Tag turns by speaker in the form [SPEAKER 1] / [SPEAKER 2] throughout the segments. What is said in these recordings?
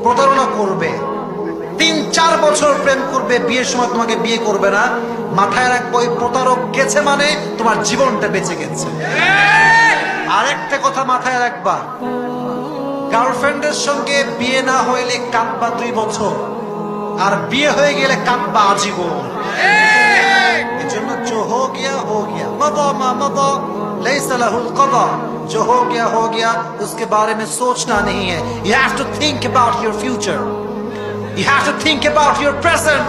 [SPEAKER 1] প্রতারণা করবে, 3-4 বছর প্রেম করবে, বিয়ের সময় তোমাকে বিয়ে করবে না। মাথায় রাখবো, ওই প্রতারক গেছে মানে তোমার জীবনটা বেঁচে গেছে। আরেকটা কথা মাথায় রাখবা, গার্লফ্রেন্ডের সঙ্গে বিয়ে না হইলে কাঁদবা 2 বছর, আর বিয়ে হয়ে গেলে কাঁদবা আজীবন। এজন্য जो हो गया मदा मा मदा लैसा लहुल कदा, जो हो गया उसके बारे में सोचना नहीं है। You have to think about your future, you have to think about your present।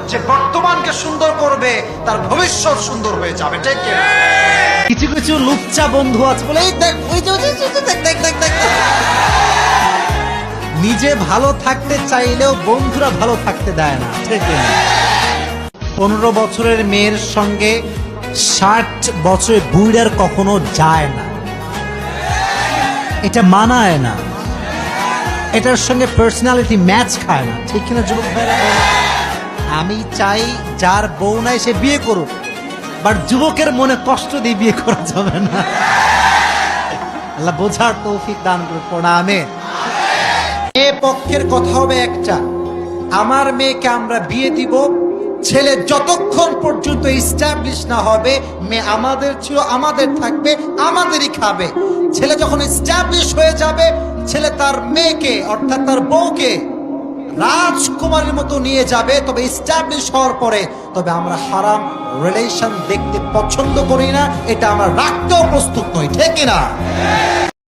[SPEAKER 1] যে বর্তমানকে সুন্দর করবে তার ভবিষ্যৎ সুন্দর হয়ে যাবে, ঠিক কি না? কিছু কিছু লুচ্চা বন্ধু আছে বলে, এই দেখ ওই যে দেখ নিজে ভালো থাকতে চাইলেও বন্ধুরা ভালো থাকতে দেয় না, ঠিক কি না? 15 বছরের মেয়ের সঙ্গে 60 বছরের বুড়ার কখনো যায় না, এটা মানায় না, এটার সঙ্গে পার্সোনালিটি ম্যাচ খায় না, ঠিক কিনা যুবক ভাইরা? আমি চাই যার বউ নাই সে বিয়ে করুক, বাট যুবকের মনে কষ্ট দিয়ে বিয়ে করা যাবে না। আল্লাহ বোঝার তৌফিক দান করুন, আমিন। এ পক্ষের কথা হবে একটা, আমার মেয়েকে আমরা বিয়ে দিব, ছেলে যতক্ষণ পর্যন্ত এস্টাবলিশ না হবে মেয়ে আমাদের ছিল, আমাদের থাকবে, আমাদেরই খাবে। ছেলে যখন এস্টাবলিশ হয়ে যাবে, ছেলে তার মেয়েকে অর্থাৎ তার বউকে রাজকুমারীর মতো নিয়ে যাবে। তবে এস্টাবলিশ হওয়ার পরে তবে আমরা হারাম রিলেশন দেখতে পছন্দ করি না, এটা আমরা রাখতেও প্রস্তুত নই, ঠিক কিনা?